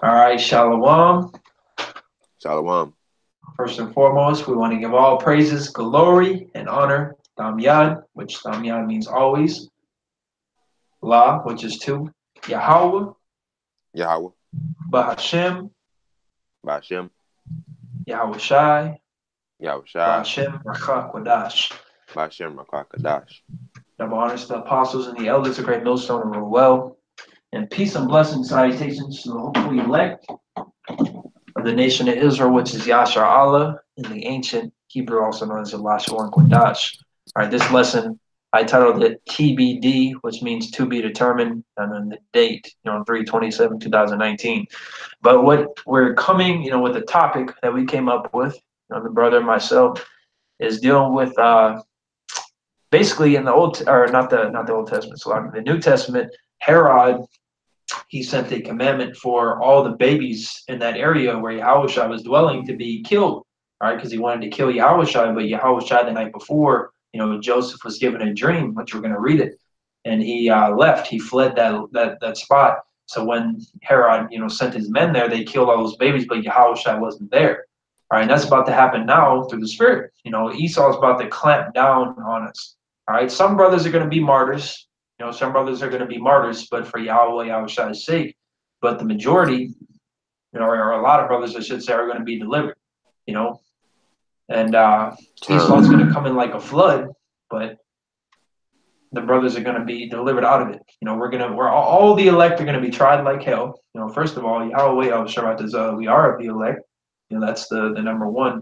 All right, Shalom. Shalom. First and foremost, we want to give all praises, glory, and honor. Yad, which Yad means always. La, which is two. Yahweh, Yahweh. Bahashem, Bashem. Yahweh Shai, Yahweh Shai. Bahashem, Rachak, Wadash. Bashem Rakakadash. Double honors to the apostles and the elders, a great millstone, and rule well. And peace and blessings, salutations to the hopefully elect of the nation of Israel, which is Yashar Allah in the ancient Hebrew, also known as Elisha and Quadash. All right, this lesson I titled it TBD, which means to be determined, and then the date, 3/27/2019. But what we're coming, with the topic that we came up with, the brother and myself, is dealing with basically in the old or not the Old Testament, so the New Testament. Herod, he sent a commandment for all the babies in that area where Yahushua was dwelling to be killed, all right, because he wanted to kill Yahushua, but Yahushua the night before, Joseph was given a dream, which we're going to read it, and he left. He fled that spot. So when Herod, sent his men there, they killed all those babies, but Yahushua wasn't there. All right, and that's about to happen now through the Spirit. Esau's about to clamp down on us. All right, some brothers are going to be martyrs. Some brothers are going to be martyrs, but for Yahweh, Yahushua's sake. But the majority, or a lot of brothers, I should say, are going to be delivered. You know, and Esau's going to come in like a flood, but the brothers are going to be delivered out of it. We're all the elect are going to be tried like hell. First of all, Yahweh, Yahushua does. We are of the elect. That's the number one.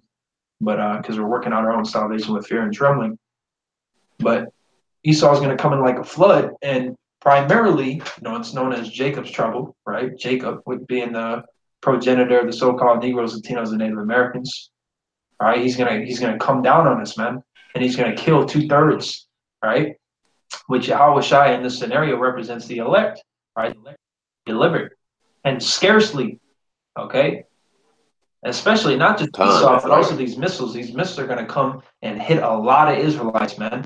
But because we're working out our own salvation with fear and trembling. But Esau is going to come in like a flood, and primarily, it's known as Jacob's trouble, right? Jacob, with being the progenitor of the so-called Negroes, Latinos, and Native Americans. All right, he's gonna come down on us, man, and he's gonna kill 2/3, right? Which Yahweh Shai in this scenario represents the elect, right? Delivered, and scarcely, okay, especially not just Esau, That's but also right. these missiles. These missiles are gonna come and hit a lot of Israelites, man.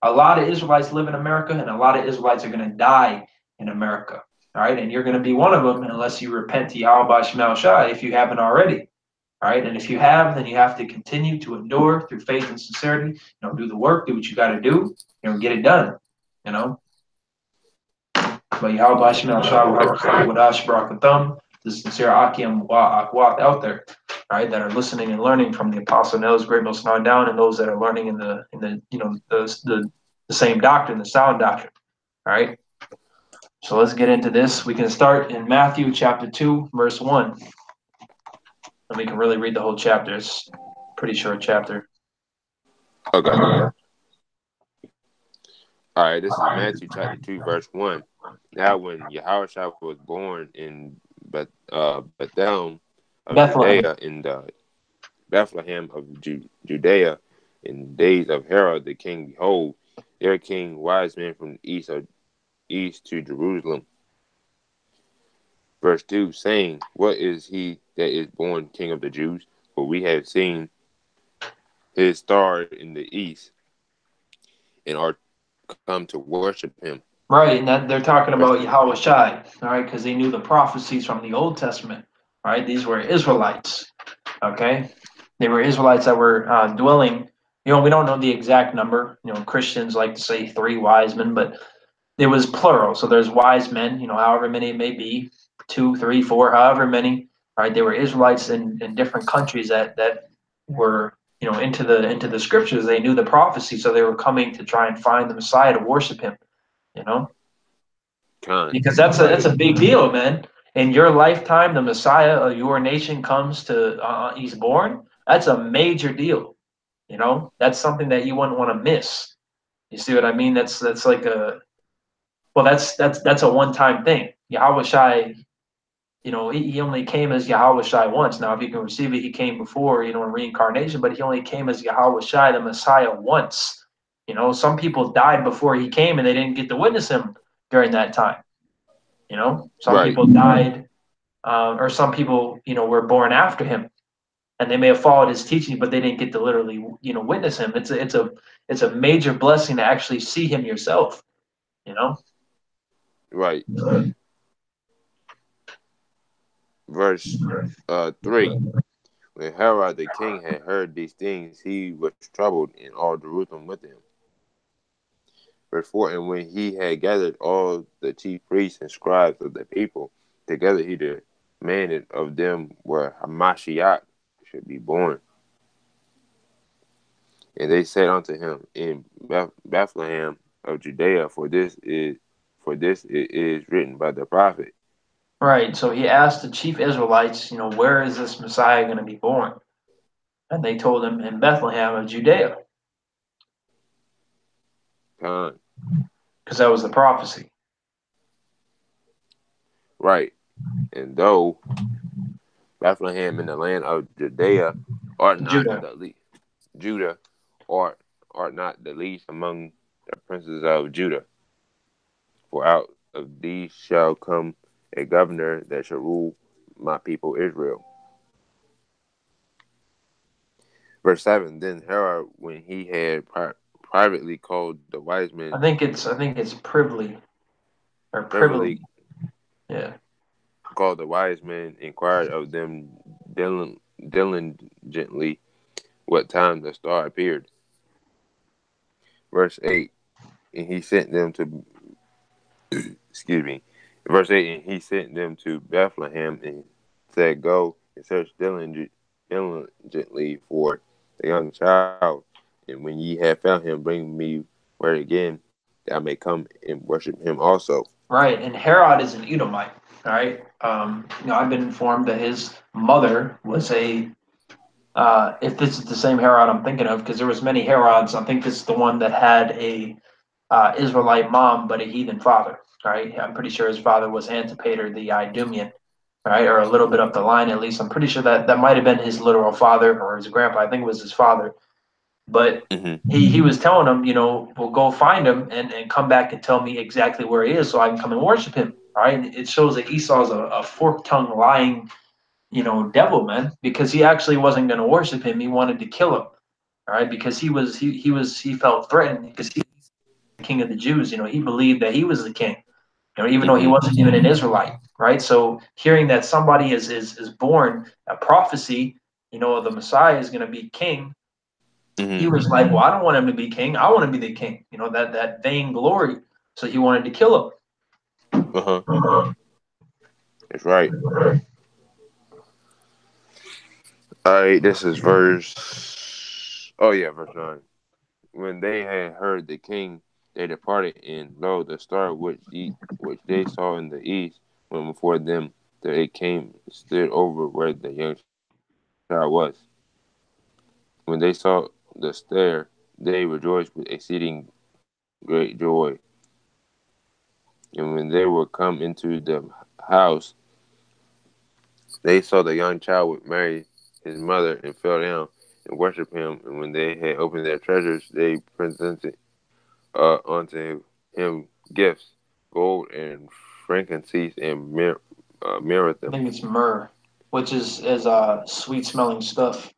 A lot of Israelites live in America, and a lot of Israelites are going to die in America. All right, and you're going to be one of them unless you repent to Yahweh Shemal Shai if you haven't already. All right, and if you have, then you have to continue to endure through faith and sincerity. Do the work, do what you got to do, get it done. You know, but Yahweh Shemal Shai Wadash Barakathum, the sincere Akim Wa Akwat out there, all right, that are listening and learning from the Apostle Nels, Great Most on down, and those that are learning in the same doctrine, the sound doctrine. All right. So let's get into this. We can start in Matthew chapter 2, verse 1. And we can really read the whole chapter. It's a pretty short chapter. Okay. All right, this is Matthew chapter 2, verse 1. Now, when Yahushua was born in Bethlehem of Bethlehem. Judea, in the Bethlehem of Judea, in days of Herod the king, behold, there came wise men from the east to Jerusalem. Verse 2, saying, what is he that is born king of the Jews? For we have seen his star in the east, and are come to worship him. Right, and that they're talking Verse about Yahweh Shai, all right, because they knew the prophecies from the Old Testament, right? These were Israelites, okay? They were Israelites that were dwelling, we don't know the exact number. Christians like to say 3 wise men, but it was plural. So there's wise men, however many it may be, 2, 3, 4, however many, right? They were Israelites in different countries that were, into the scriptures. They knew the prophecy, so they were coming to try and find the Messiah to worship him, you know? Because that's a right. that's a big deal, man. In your lifetime, the Messiah of your nation comes to he's born. That's a major deal. That's something that you wouldn't want to miss. You see what I mean? That's like a well, that's a one-time thing. Yahweh Shai, he only came as Yahweh Shai once. Now, if you can receive it, he came before, in reincarnation, but he only came as Yahweh Shai, the Messiah, once. Some people died before he came and they didn't get to witness him during that time. Some Right. people died, or some people, were born after him, and they may have followed his teaching, but they didn't get to literally, witness him. It's a major blessing to actually see him yourself. You know. Right. verse 3. When Herod the king had heard these things, he was troubled, and all Jerusalem with him. Verse 4. And when he had gathered all the chief priests and scribes of the people together, he demanded of them where Hamashiach should be born. And they said unto him, In Bethlehem of Judea, for this it is written by the prophet. Right. So he asked the chief Israelites, where is this Messiah going to be born? And they told him in Bethlehem of Judea, Con. because that was the prophecy. Right. And though Bethlehem in the land of Judea are not Judah. the least, Judah are not the least among the princes of Judah. For out of these shall come a governor that shall rule my people Israel. Verse 7. Then Herod, when he had privately called the wise men, I think it's privily or privately privily. Yeah. called the wise men, inquired of them diligently what time the star appeared. Verse 8. And he sent them to excuse me. Verse 8, and he sent them to Bethlehem and said, Go and search diligently for the young child, and when ye have found him, bring me word again, that I may come and worship him also. Right. And Herod is an Edomite. All right. I've been informed that his mother was if this is the same Herod I'm thinking of, because there was many Herods. I think this is the one that had a Israelite mom, but a heathen father. Right. I'm pretty sure his father was Antipater the Idumean. Right, or a little bit up the line at least. I'm pretty sure that might have been his literal father or his grandpa. I think it was his father. But Mm-hmm. he was telling him, well, go find him and come back and tell me exactly where he is so I can come and worship him. All right. And it shows that Esau's a fork tongued lying, devil, man, because he actually wasn't going to worship him. He wanted to kill him. All right. Because he felt threatened because he was the king of the Jews. He believed that he was the king, even though he Mm-hmm. wasn't even an Israelite. Right. So hearing that somebody is born, a prophecy, the Messiah is going to be king. He Mm-hmm. was like, well, I don't want him to be king. I want to be the king. That vain glory. So he wanted to kill Uh-huh. him. That's right. All right, this is verse. Oh yeah, verse 9. When they had heard the king, they departed, and lo, the star which they saw in the east went before them, till it came stood over where the young child was. When they saw the star, they rejoiced with exceeding great joy. And when they were come into the house, they saw the young child with Mary, his mother, and fell down and worshipped him. And when they had opened their treasures, they presented unto him gifts, gold and frankincense and myrrh. I think it's myrrh, which is sweet smelling stuff.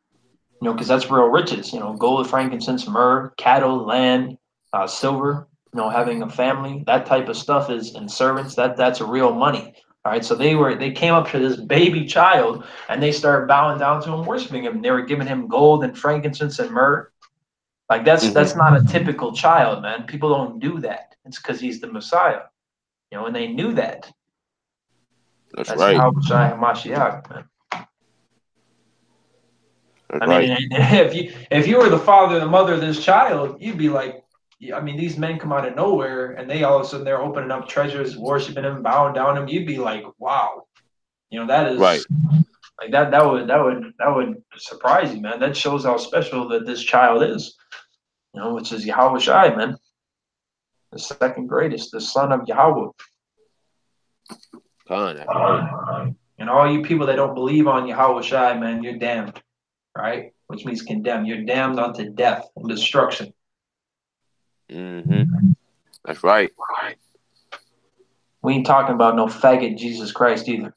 Because that's real riches. Gold, frankincense, myrrh, cattle, land, silver. Having a family, that type of stuff is, and servants. That's real money. All right, so they came up to this baby child and they started bowing down to him, worshiping him. They were giving him gold and frankincense and myrrh. Like that's Mm-hmm. not a typical child, man. People don't do that. It's because he's the Messiah, and they knew that. That's That's right. Yahushua Hamashiach, man. That's I mean, right. if you were the father and the mother of this child, you'd be like, I mean, these men come out of nowhere and they all of a sudden they're opening up treasures, worshiping him, bowing down him. You'd be like, wow, that is Right. like that would surprise you, man. That shows how special that this child is, which is Yahweh Shai, man, the second greatest, the son of Yahweh. Khan, that's right. And all you people that don't believe on Yahweh Shai, man, you're damned, right? Which means condemned. You're damned unto death and destruction. Mm-hmm. That's right. We ain't talking about no faggot Jesus Christ either.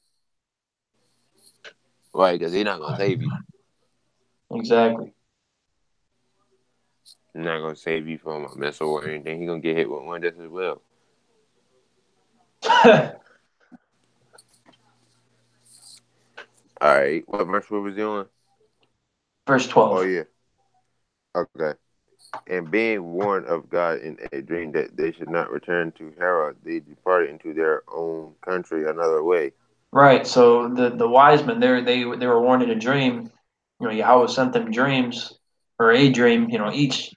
Right, because he's not gonna save you. Exactly. He's not gonna save you from a missile or anything. He's gonna get hit with one just as well. All right. What verse were we on? Verse Oh 12. yeah. Okay. And being warned of God in a dream that they should not return to Herod, they departed into their own country another way. Right. So the wise men they were warned in a dream. Yahweh sent them dreams or a dream. Each.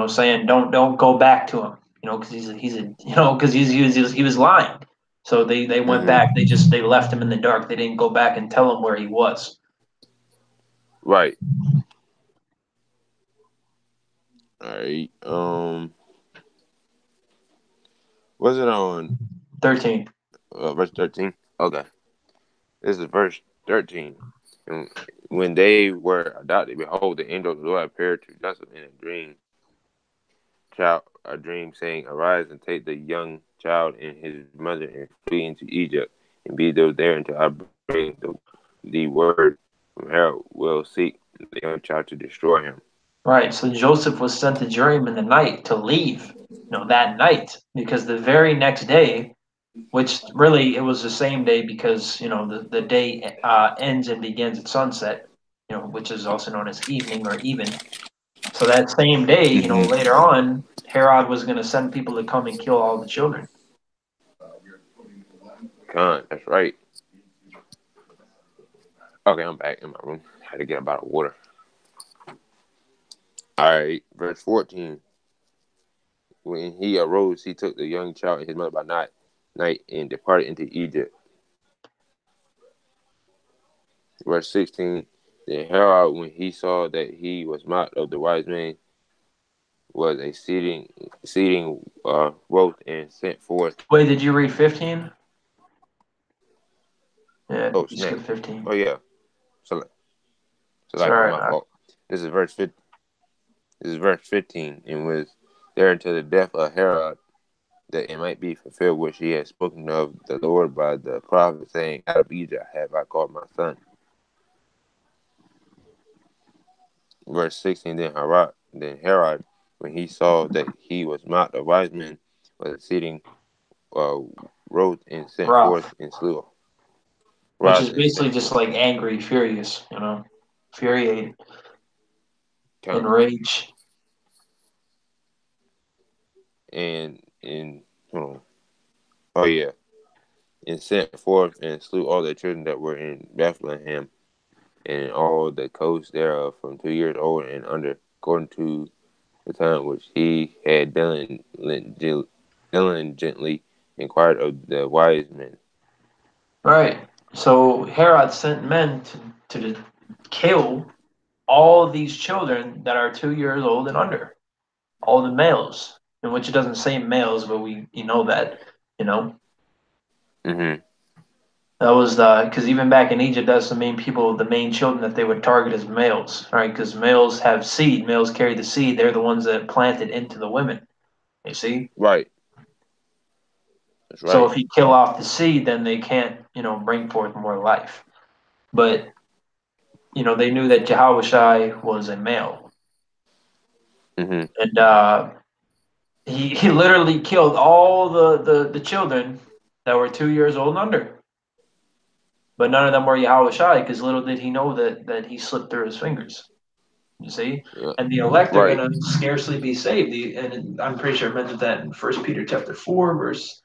Saying don't go back to him. Because he's a because he was lying. So they went back. Mm-hmm. They left him in the dark. They didn't go back and tell him where he was. Right. All right. Was it on 13. verse 13? Okay. This is verse 13. And when they were adopted, behold, the angel of the Lord appeared to Joseph in a dream, saying, Arise and take the young child and his mother and flee into Egypt, and be there until I bring the word from Herod will seek the young child to destroy him. Right. So Joseph was sent a dream in the night to leave. That night, because the very next day, which really it was the same day because the day ends and begins at sunset, which is also known as evening or even. So that same day, Mm-hmm. later on, Herod was going to send people to come and kill all the children. Con, that's right. Okay, I'm back in my room. Had to get a bottle of water. All right, verse 14. When he arose, he took the young child and his mother by night and departed into Egypt. Verse 16. Then Herod, when he saw that he was mocked of the wise men, was exceeding wroth and sent forth. Wait, did you read 15? Yeah, Oh you snap! skipped 15. Oh yeah, so It's all my right. fault. This is verse 50. This is verse 15, and was there until the death of Herod, that it might be fulfilled which he had spoken of the Lord by the prophet, saying, Out of Egypt have I called my son. Verse 16. Then Herod, when he saw that he was mocked of wise men, was exceeding uh, wroth and sent forth Wrath, and slew which Roz is and basically sent just forth. like angry, furious, infuriated, Count. enraged. And hold on. Oh yeah. And sent forth and slew all the children that were in Bethlehem and all the coasts thereof from 2 years old and under, according to the time which he had diligently inquired of the wise men. Right. So Herod sent men to kill all these children that are 2 years old and under, all the males, in which it doesn't say males, but we you know that, you know. Mm-hmm. That was the because even back in Egypt, that's the main children that they would target as males, right? Because males have seed, males carry the seed. They're the ones that plant it into the women. You see. Right. That's So right. if you kill off the seed, then they can't, bring forth more life. But they knew that Jehoshai was a male, Mm-hmm. and he literally killed all the children that were 2 years old and under. But none of them were Yahushai, because little did he know that he slipped through his fingers. You see, Yeah. and the elect are Right. going to scarcely be saved. And I'm pretty sure I mentioned that in First Peter chapter 4, verse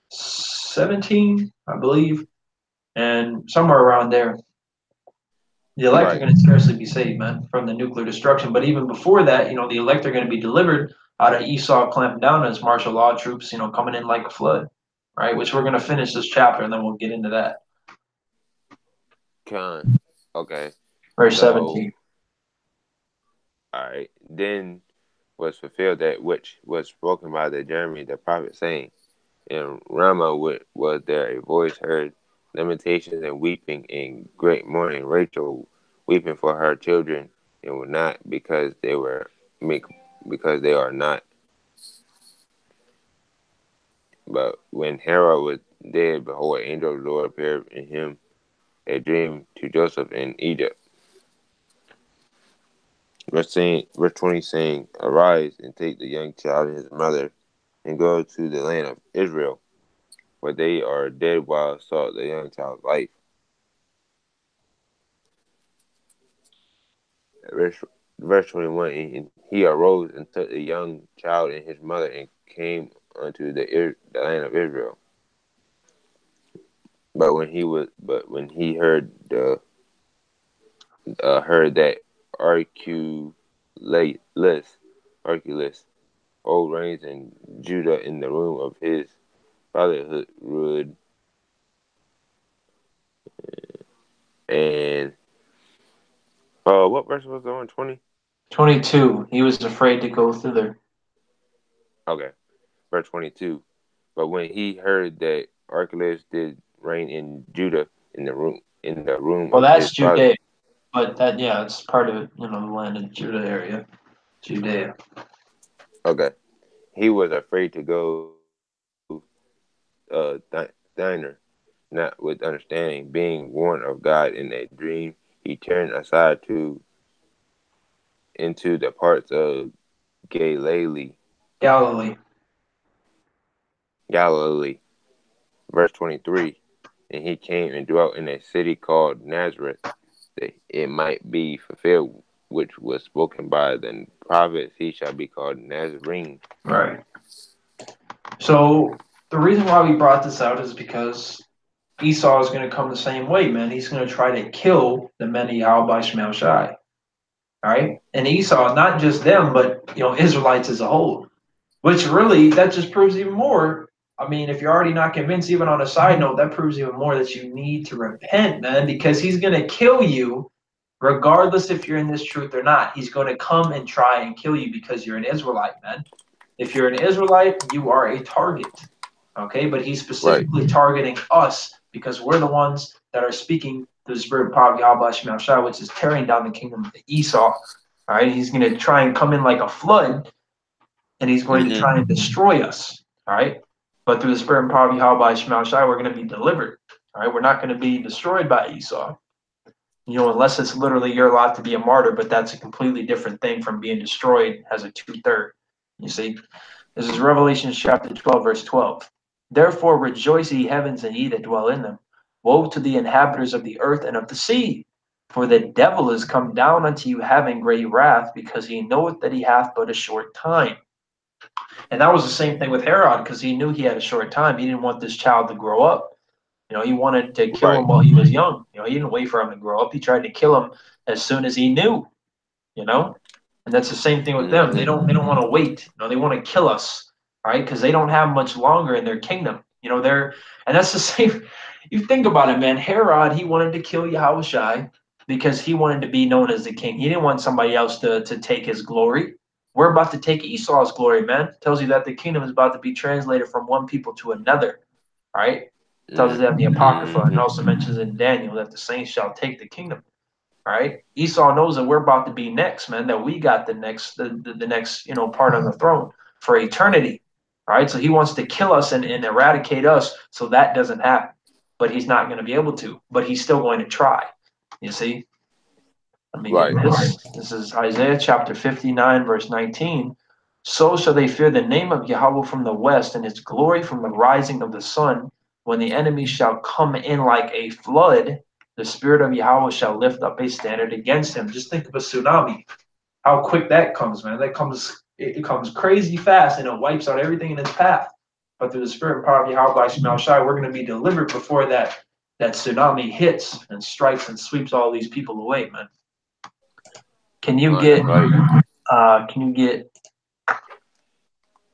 17, I believe, and somewhere around there. The elect are Right. going to scarcely be saved, man, from the nuclear destruction. But even before that, the elect are going to be delivered out of Esau clamping down as martial law troops, coming in like a flood, right? Which we're going to finish this chapter and then we'll get into that. Con. Okay. Verse So 17. all right. Then was fulfilled that which was spoken by the Jeremy the prophet, saying, In Ramah was there a voice heard, lamentations and weeping, and great mourning, Rachel weeping for her children, and would not because they are not. But when Herod was dead, behold, an angel of the Lord appeared in him a dream to Joseph in Egypt. Verse 20 saying, Arise and take the young child and his mother and go to the land of Israel, where they are dead while sought the young child's life. verse 21, and he arose and took a young child and his mother and came unto the land of Israel. But when he heard that Archelaus Archelaus old reigns in Judah in the room of his fatherhood, and what verse was on 20? 22. He was afraid to go thither. Okay, verse 22. But when he heard that Archelaus did reign in Judah in the room Well, of his that's father, Judea, but that yeah, it's part of the land of Judah area, Judea. okay, he was afraid to go thiner, not with understanding, being warned of God in a dream. He turned aside to into the parts of Galilee, Galilee. Galilee. Verse 23. And he came and dwelt in a city called Nazareth, that it might be fulfilled, which was spoken by the prophets, he shall be called Nazarene. Right. So the reason why we brought this out is because Esau is going to come the same way, man. He's going to try to kill the men of Yahweh Shemel Shai. All right. And Esau, not just them, but Israelites as a whole. Which really, that just proves even more. I mean, if you're already not convinced, even on a side note, that proves even more that you need to repent, man, because he's going to kill you regardless if you're in this truth or not. He's going to come and try and kill you because you're an Israelite, man. If you're an Israelite, you are a target. Okay, but he's Right. specifically targeting us because we're the ones that are speaking to the spirit of power of Yahweh Shemel Shai, which is tearing down the kingdom of Esau. All right, he's going to try and come in like a flood, and he's going to try and destroy us. All right, but through the spirit and power of Yahweh Shemel Shai, we're going to be delivered. All right, we're not going to be destroyed by Esau. Unless it's literally your lot to be a martyr, but that's a completely different thing from being destroyed as a 2/3. You see, this is Revelation chapter 12, verse 12. Therefore rejoice, ye heavens, and ye that dwell in them. Woe to the inhabitants of the earth and of the sea, for the devil is come down unto you having great wrath, because he knoweth that he hath but a short time. And that was the same thing with Herod, because he knew he had a short time. He didn't want this child to grow up. He wanted to kill him Right. while he was young. He didn't wait for him to grow up. He tried to kill him as soon as he knew. And that's the same thing with them. They don't want to wait. They want to kill us, right? Because they don't have much longer in their kingdom. And that's the same. You think about it, man. Herod, he wanted to kill Yahushai because he wanted to be known as the king. He didn't want somebody else to take his glory. We're about to take Esau's glory, man. It tells you that the kingdom is about to be translated from one people to another, right? It tells you that in the Apocrypha, and also mentions in Daniel that the saints shall take the kingdom. All right. Esau knows that we're about to be next, man, that we got the next part on the throne for eternity. All right. So he wants to kill us and eradicate us so that doesn't happen. But he's not going to be able to, but he's still going to try. You see? Let me get Right. this. This is Isaiah chapter 59, verse 19. So shall they fear the name of Yahweh from the west and his glory from the rising of the sun. When the enemy shall come in like a flood, the spirit of Yahweh shall lift up a standard against him. Just think of a tsunami. How quick that comes, man. It comes crazy fast and it wipes out everything in its path. But through the spirit and power of Yahweh Shemel Shai, we're going to be delivered before that tsunami hits and strikes and sweeps all these people away, man. Can you Right. get Right.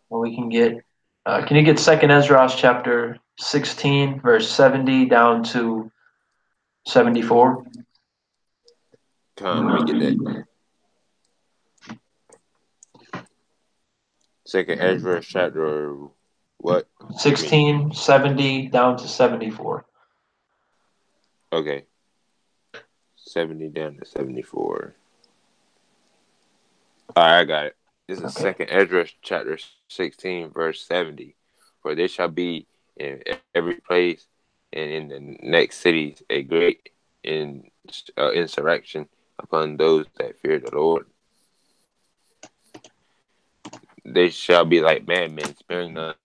well we can you get Second Ezra chapter 16 verse 70 down to 74? Come, let me get that. Second Ezra chapter what? I mean, 16, 70 down to 74. okay. 70 down to 74. All right, I got it. This is Okay. Second Ezra chapter 16, verse 70. For there shall be in every place and in the next cities a great insurrection upon those that fear the Lord. They shall be like madmen, sparing none,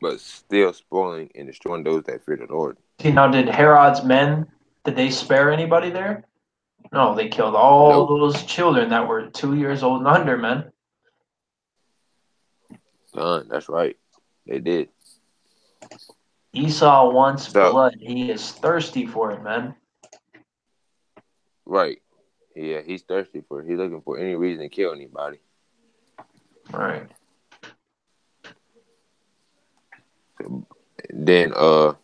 but still spoiling and destroying those that fear the Lord. See, now did Herod's men, did they spare anybody there? No, they killed all Nope. those children that were 2 years old and under, man. Son, that's right. They did. Esau wants So, blood. He is thirsty for it, man. right. Yeah, he's thirsty for it. He's looking for any reason to kill anybody. Right. Then, oh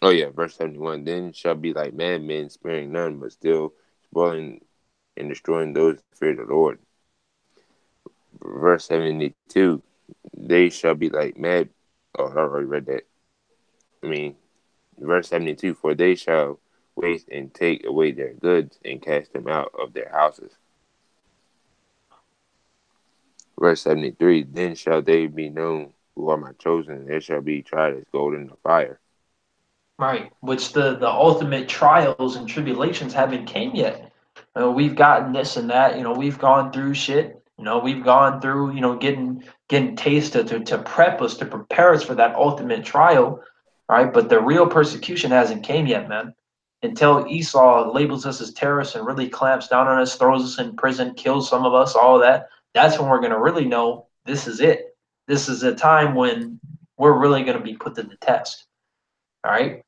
yeah, verse 71. Then shall be like madmen, sparing none, but still spoiling and destroying those that fear the Lord. Verse 72. They shall be like mad. Oh, I already read that. I mean, verse 72. For they shall waste and take away their goods and cast them out of their houses. Verse 73. Then shall they be known who are my chosen, and they shall be tried as gold in the fire. Right. Which the ultimate trials and tribulations haven't came yet. We've gotten this and that. We've gone through shit. We've gone through. Getting taste to prep us to prepare us for that ultimate trial. Right. But the real persecution hasn't came yet, man. Until Esau labels us as terrorists and really clamps down on us, throws us in prison, kills some of us, all of that. That's when we're gonna really know this is it. This is a time when we're really gonna be put to the test. All right.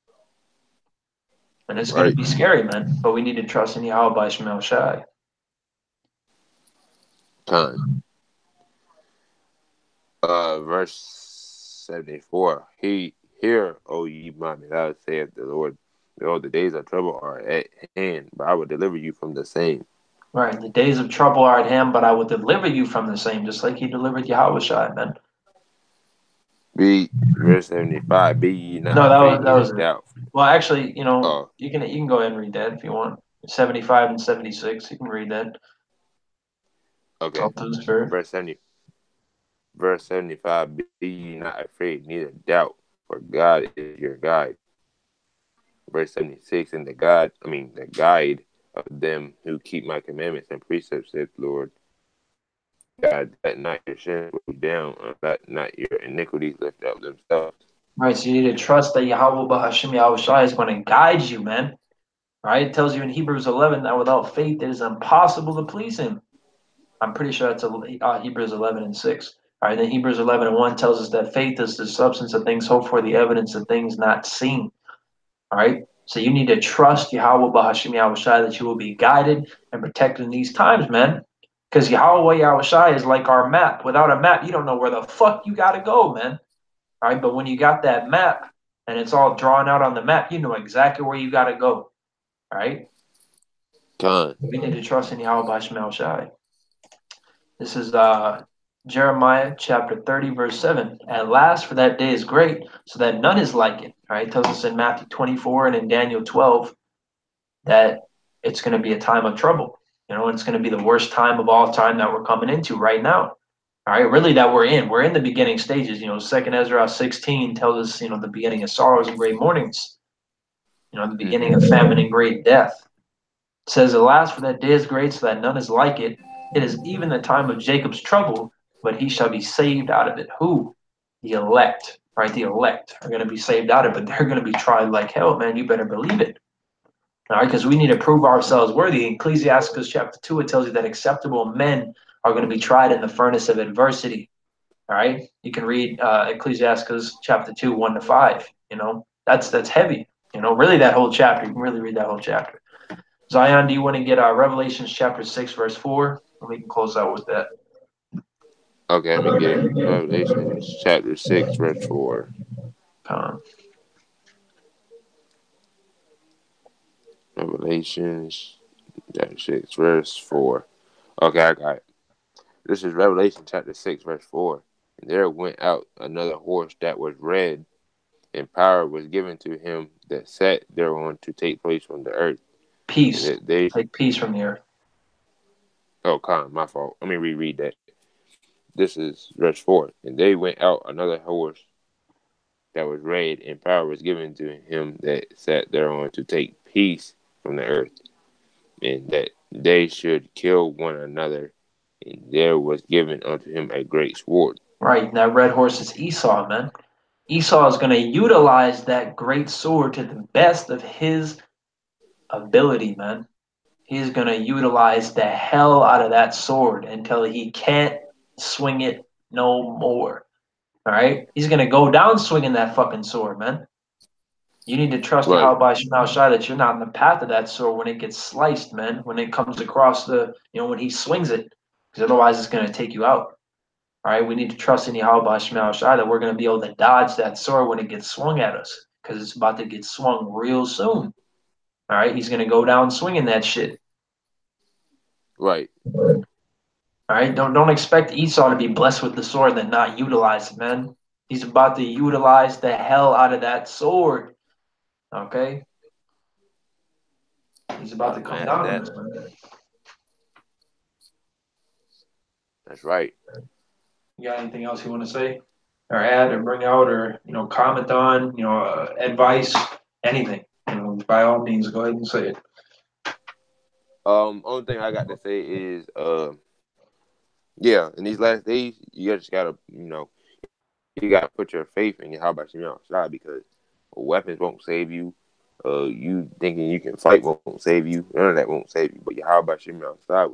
And it's going to Right. be scary, man. But we need to trust in Yahweh by Shemel Shai. Con. Verse 74. Hear, O ye my beloved, saith the Lord. Behold, the days of trouble are at hand, but I will deliver you from the same. Right. The days of trouble are at hand, but I will deliver you from the same, just like he delivered Yahweh Shai, man. Verse 75. Be ye not No, afraid, that neither was it. doubt. Well, actually, Uh, you can go ahead and read that if you want. 75 and 76, you can read that. It's all okay. through the spirit. Verse 70. Verse 75. Be ye not afraid, neither doubt, for God is your guide. Verse 76. And the guide of them who keep my commandments and precepts, saith the Lord God, let not your sins go down, and let not your iniquities lift up themselves. Right. So you need to trust that Yahweh Bahashim Yahweh Shai is going to guide you, man. Right. It tells you in Hebrews 11 that without faith it is impossible to please him. I'm pretty sure that's Hebrews 11 and 6. All right, then Hebrews 11 and 1 tells us that faith is the substance of things hoped for, the evidence of things not seen. All right, so you need to trust Yahweh Bahashim Yahweh Shai that you will be guided and protected in these times, man. Because Yahweh Yahweh Shai is like our map. Without a map, you don't know where the fuck you got to go, man. All right, but when you got that map and it's all drawn out on the map, you know exactly where you got to go. All right, Con. we need to trust in Yahweh Bahashim Yahweh Shai. This is Jeremiah chapter 30, verse 7. At last, for that day is great, so that none is like it. Right? It tells us in Matthew 24 and in Daniel 12 that it's going to be a time of trouble. It's going to be the worst time of all time that we're coming into right now. All right, really that we're in. We're in the beginning stages. Second Ezra 16 tells us, the beginning of sorrows and great mournings. The beginning of Mm-hmm. famine and great death. It says, alas, for that day is great, so that none is like it. It is even the time of Jacob's trouble, but he shall be saved out of it. Who? The elect, right? The elect are going to be saved out of it, but they're going to be tried like hell, man. You better believe it. All right, because we need to prove ourselves worthy. In Ecclesiastes chapter 2, it tells you that acceptable men are going to be tried in the furnace of adversity. All right, you can read Ecclesiastes chapter 2, 1 to 5. That's heavy. Really that whole chapter. You can really read that whole chapter. Zion, do you want to get Revelations chapter 6, verse 4? And we can close out with that. Okay, let me get it. Revelation chapter 6, verse 4. Um, Revelations chapter 6, verse 4. Okay, I got it. This is Revelation chapter 6, verse 4. And there went out another horse that was red, and power was given to him that sat thereon to take place from the earth. And peace. that they, Take peace from the earth. oh, Con, my fault. Let me reread that. This is verse 4. And they went out another horse that was red, and power was given to him that sat thereon to take peace from the earth, and that they should kill one another. And there was given unto him a great sword. Right. That red horse is Esau, man. Esau is going to utilize that great sword to the best of his ability, man. he's going to utilize the hell out of that sword until he can't swing it no more. All right? He's going to go down swinging that fucking sword, man. You need to trust Right. Yahweh Shema Shai that you're not in the path of that sword when it gets sliced, man, when it comes across when he swings it, because otherwise it's going to take you out. All right, we need to trust in Yahweh Shema Shai that we're going to be able to dodge that sword when it gets swung at us, because it's about to get swung real soon. All right, he's going to go down swinging that shit. Right. All right, don't expect Esau to be blessed with the sword and then not utilize it, man. He's about to utilize the hell out of that sword. Okay, he's about to come down on us, man. That's right. You got anything else you want to say, or add, or bring out, or comment on, advice, anything? By all means, go ahead and say it. Only thing I got to say is, yeah, in these last days, you just gotta, you gotta put your faith in your how about your side, because weapons won't save you. You thinking you can fight won't save you. None of that won't save you. But your how about your side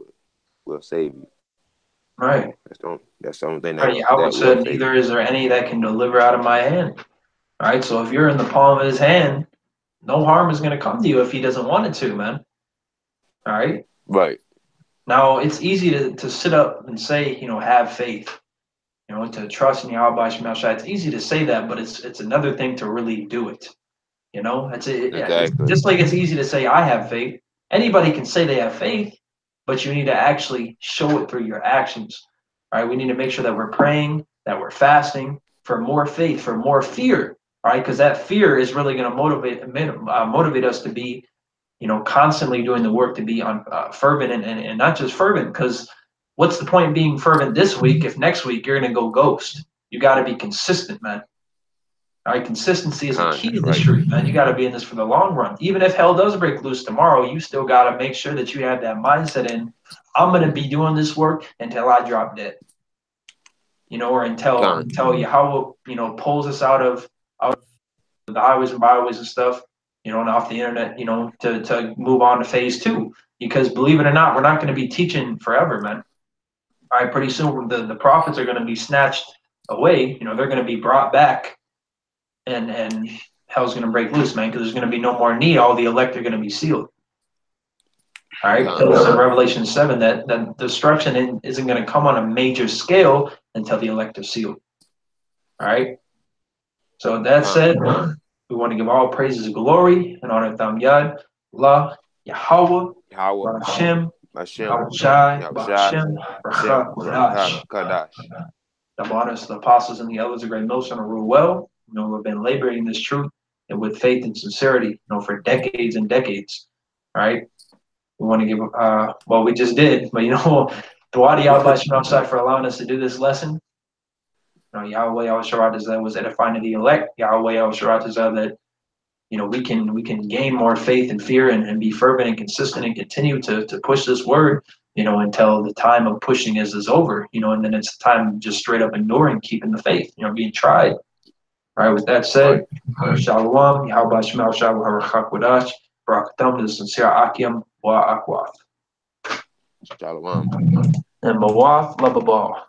will save you. Right. That's the only thing Right. that Yahweh will said, save neither you. is there any that can deliver out of my hand. All right. So if you're in the palm of his hand, no harm is going to come to you if he doesn't want it to, man. All right. Right. Now, it's easy to sit up and say, have faith, to trust in Yahweh Shema Shai. It's easy to say that, but it's another thing to really do it. It's Exactly. just like it's easy to say I have faith. Anybody can say they have faith, but you need to actually show it through your actions. All right, we need to make sure that we're praying, that we're fasting for more faith, for more fear. All right, because that fear is really going to motivate us to be, constantly doing the work to be fervent and not just fervent. Because what's the point in being fervent this week if next week you're going to go ghost? You got to be consistent, man. All right, consistency is a key to That's this right. truth, man. You got to be in this for the long run. Even if hell does break loose tomorrow, you still got to make sure that you have that mindset in, I'm going to be doing this work until I drop dead, or until Yahweh, pulls us out of the highways and byways and stuff, and off the internet, to move on to phase 2. Because believe it or not, we're not going to be teaching forever, man. All right, pretty soon the prophets are going to be snatched away. They're going to be brought back, and hell's going to break loose, man, because there's going to be no more need. All the elect are going to be sealed. All right, because in Revelation 7, that destruction isn't going to come on a major scale until the elect are sealed. All right. So that said, we want to give all praises and glory and honor Tham Yad, Allah, Yahweh, Hashem, Shai, Hashem, Racha, Kodash. Kadash. The honors the apostles and the elders of Great Millstone rule well. We've been laboring this truth and with faith and sincerity, for decades and decades. All right. We want to give, we just did, but Dua to Yahweh Shema Shai for allowing us to do this lesson. Yahweh Al Sharat was edifying to the elect. Yahweh Al Sharat that we can gain more faith and fear and be fervent and consistent and continue to push this word, until the time of pushing is over, and then it's time just straight up enduring, keeping the faith, being tried. All right, with that said, Shalom, Yahweh Shema Shai Harachak Wadash, Barakatam, the sincere Akim Wa Akwath. Shalom. And Mawath Lababal.